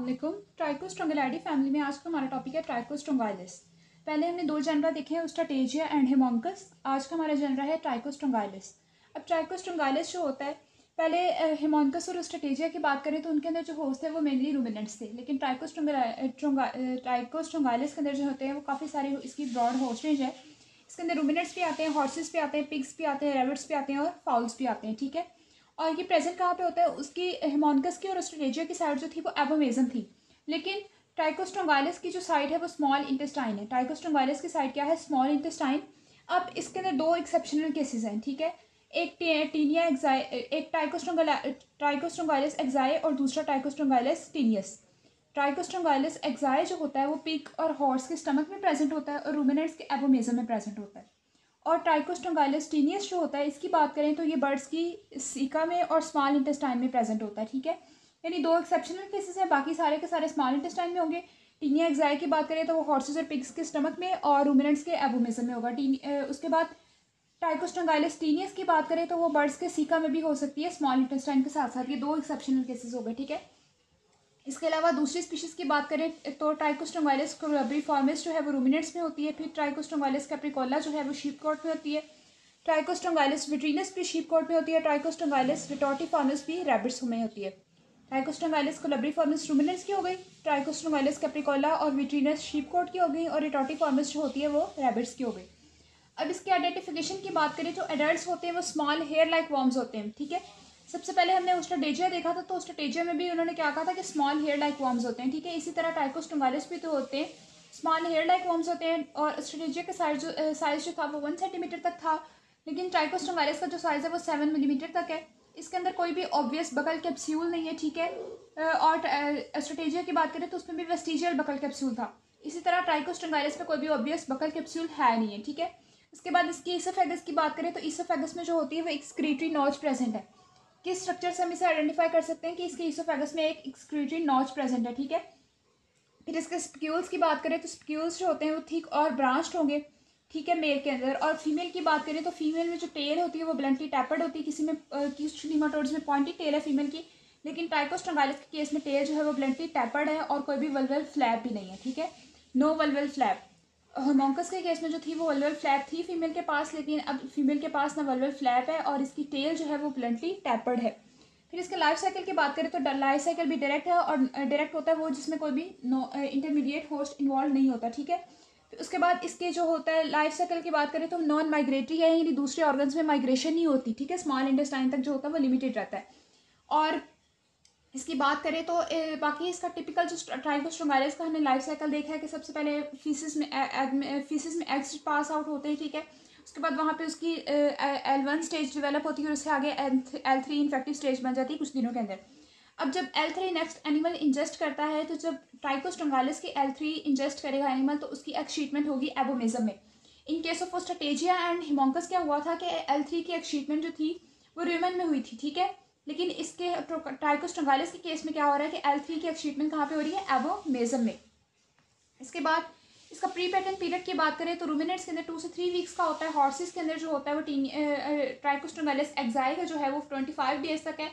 वालेकुम। ट्राइकोस्ट्रोंगलाइडी फैमिली में आज का हमारा टॉपिक है ट्राइकोस्ट्रोंगाइलिस। पहले हमने दो जनरा देखे हैं, ओस्ट्राटेजिया एंड हेमोंकस। आज का हमारा जनरा है ट्राइकोस्ट्रोंगाइलिस। अब ट्राइकोस्ट्रोंगाइलिस जो होता है, पहले हेमोंकस और ओस्ट्राटेजिया की बात करें तो उनके अंदर जो होस्ट है वो मेनली रूमिनेंट्स थे, लेकिन ट्राइकोस्ट्रोंगाइलिस के अंदर जो होते हैं वो काफ़ी सारे इसकी ब्रॉड होस्ट रेंज है। इसके अंदर रूमिनेंट्स भी आते हैं, हॉर्सेस भी आते हैं, पिग्स भी आते हैं, रैबिट्स भी आते हैं और फाउल्स भी आते हैं। ठीक है, और ये प्रेजेंट कहाँ पे होता है, उसकी हेमोंकस की और ओस्ट्राटेजिया की साइड जो थी वो एबोमेजन थी, लेकिन ट्राइकोस्ट्रोंगाइलिस की जो साइड है वो स्मॉल इंटेस्टाइन है। ट्राइकोस्ट्रोंगाइलिस की साइड क्या है, स्मॉल इंटेस्टाइन। अब इसके अंदर दो एक्सेप्शनल केसेस हैं। ठीक है, एक टीनिया एक्साई, एक ट्राइकोस्ट्रोंगाइलिस एक्साई और दूसरा ट्राइकोस्ट्रोंगाइलिस टीनियस। ट्राइकोस्ट्रोंगाइलिस एक्साई जो होता है वो पिग और हॉर्स के स्टमक में प्रेजेंट होता है और रूमिनेंट्स के एबोमेजन में प्रेजेंट होता है। और ट्राइकोस्ट्रोंगाइलिस टीनियस जो होता है, इसकी बात करें तो ये बर्ड्स की सीका में और स्मॉल इंटेस्टाइन में प्रेजेंट होता है। ठीक है, यानी दो एक्सेप्शनल केसेस हैं, बाकी सारे के सारे स्मॉल इंटेस्टाइन में होंगे। टीनिया एक्साई की बात करें तो वो हॉर्सेस और पिग्स के स्टमक में और रूमिनेंट्स के एबोमेजन में होगा। उसके बाद ट्राइकोस्ट्रोंगाइलिस टीनियस की बात करें तो वो बर्ड्स के सीका में भी हो सकती है स्मॉल इंटेस्टाइन के साथ साथ। ये दो एक्सेप्शनल केसेस हो गए। ठीक है, इसके अलावा दूसरी स्पीशीज़ की बात करें तो ट्राइकोस्ट्रोंगाइलिस कोलब्रिफॉर्मिस जो है वो रूमिनेंट्स में होती है। फिर ट्राइकोस्ट्रोंगाइलिस कैप्रिकोला जो है वो शीपकोट में होती है। ट्राइकोस्ट्रोंगाइलिस विट्रीनस भी शीपकोट में होती है। ट्राइकोस्ट्रोंगाइलिस विटोटिफॉर्मिस भी रैबिट्स में होती है। ट्राइकोस्ट्रोंगाइलिस कोलब्रिफॉर्मिस रूमिनेंट्स की हो गई, ट्राइकोस्ट्रोंगाइलिस कैप्रिकोला और विट्रीनस शीपकोट की हो गई, और विटोटिफॉर्मिस जो होती है वो रैबिट्स की हो गई। अब इसके आइडेंटिफिकेशन की बात करें, जो एडल्ट्स होते हैं वो स्मॉल हेयर लाइक वॉर्म्स होते हैं। ठीक है, सबसे पहले हमने ओस्ट्राटेजिया देखा था, तो ओस्ट्राटेजिया में भी उन्होंने क्या कहा था कि स्मॉल हेयर लाइक वॉर्म्स होते हैं। ठीक है, इसी तरह ट्राइकोस्ट्रोंगाइलिस भी तो होते हैं, स्मॉल हेयर लाइक वॉर्म्स होते हैं। और ओस्ट्राटेजिया का साइज जो था वो 1 सेंटीमीटर तक था, लेकिन ट्राइकोस्ट्रोंगाइलिस का जो साइज़ है वो 7 मिलीमीटर तक है। इसके अंदर कोई भी ऑब्वियस बकल कैप्सूल नहीं है। ठीक है, और ओस्ट्राटेजिया की बात करें तो उसमें भी वेस्टिजियल बकल कैप्सूल था। इसी तरह ट्राइकोस्ट्रोंगाइलिस में कोई भी ऑब्वियस बकल कैप्सूल है नहीं है। ठीक है, इसके बाद इसकी ईसोफेगस की बात करें तो ईसोफेगस में जो होती है वो एक्सक्रीटरी नॉच प्रेजेंट है। किस स्ट्रक्चर से हम इसे आइडेंटिफाई कर सकते हैं कि इसके ईसोफेगस में एक एक्सक्रीटरी नॉच प्रेजेंट है। ठीक है, फिर इसके स्पिक्यूल्स की बात करें तो स्पिक्यूल्स जो होते हैं वो थिक और ब्रांच्ड होंगे। ठीक है, मेल के अंदर। और फीमेल की बात करें तो फीमेल में जो टेल होती है वो ब्लंटली टैपर्ड होती है। किसी में किसी निमाटोड्स में पॉइंटी टेल है फीमेल की, लेकिन ट्राइकोस्ट्रोंगाइलिस के केस में टेल जो है वो ब्लंटली टैपर्ड है और कोई भी वल्वल फ्लैप भी नहीं है। ठीक है, नो वल्वल फ्लैप। होमोंकस के केस में जो थी वो वल्वल फ्लैप थी फीमेल के पास, लेकिन अब फीमेल के पास ना वल्वल फ्लैप है और इसकी टेल जो है वो ब्लंटली टैपर्ड है। फिर इसके लाइफ साइकिल की बात करें तो लाइफ साइकिल भी डायरेक्ट है, और डायरेक्ट होता है वो जिसमें कोई भी इंटरमीडिएट होस्ट इन्वॉल्व नहीं होता। ठीक है, फिर उसके बाद इसके जो होता है लाइफ साइकिल की बात करें तो नॉन माइग्रेटरी है, यानी दूसरे ऑर्गन्स में माइग्रेशन नहीं होती। ठीक है, स्मॉल इंटेस्टाइन तक जो होता है वो लिमिटेड रहता है। और इसकी बात करें तो बाकी इसका टिपिकल जो ट्राइकोस्ट्रोंगाइलिस का हमने लाइफ साइकिल देखा है कि सबसे पहले फीसिस में एग्स पास आउट होते हैं। ठीक है, उसके बाद वहाँ पे उसकी L1 स्टेज डेवलप होती है और उससे आगे L3 इन्फेक्टिव स्टेज बन जाती है कुछ दिनों के अंदर। अब जब L3 नेक्स्ट एनिमल इंजेस्ट करता है, तो जब ट्राइकोस्ट्रोंगाइलिस की L3 इंजेस्ट करेगा एनिमल तो उसकी एक्सक्रीटमेंट होगी एबोमेजम में। इन केस ऑफ ओस्ट्राटेजिया एंड हिमोंकस क्या हुआ था कि L3 की एक्सक्रीटमेंट जो थी वो र्यूमन में हुई थी। ठीक है, लेकिन इसके ट्राइकोस्ट्रोंगाइलिस के केस में क्या हो रहा है कि L3 की एक्सक्रीटमेंट कहाँ पे हो रही है, एबोमेजम में। इसके बाद इसका प्री पेटेंट पीरियड की बात करें तो रूमिनेंट्स के अंदर 2 से 3 वीक्स का होता है। हॉर्सेस के अंदर जो होता है वो ट्राइकोस्ट्रोंगाइलिस एक्साई का जो है वो 25 डेज तक है।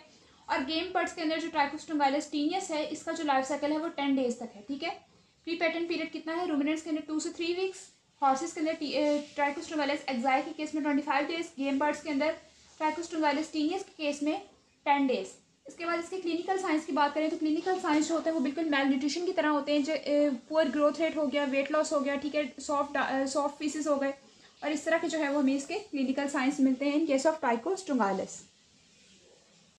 और गेम बर्ड्स के अंदर जो ट्राइकोस्ट्रोंगाइलिस टीनियस है, इसका जो लाइफ साइकिल है वो 10 डेज तक है। ठीक है, प्री पेटेंट पीरियड कितना है, रूमिनेंट्स के अंदर 2 से 3 वीक्स, हॉर्सेस के अंदर ट्राइकोस्ट्रोंगाइलिस एक्साई के केस में 25 डेज, गेम बर्ड्स के अंदर ट्राइकोस्ट्रोंगाइलिस टीनियस के केस में 10 डेज। इसके बाद इसके क्लिनिकल साइंस की बात करें तो क्लिनिकल साइंस जो होते हैं वो बिल्कुल मेल न्यूट्रिशन की तरह होते हैं, जो पुअर ग्रोथ रेट हो गया, वेट लॉस हो गया। ठीक है, सॉफ्ट पीसेस हो गए, और इस तरह के जो है वो हमें इसके क्लिनिकल साइंस मिलते हैं इन केस ऑफ ट्राइकोस्ट्रोंगाइलिस।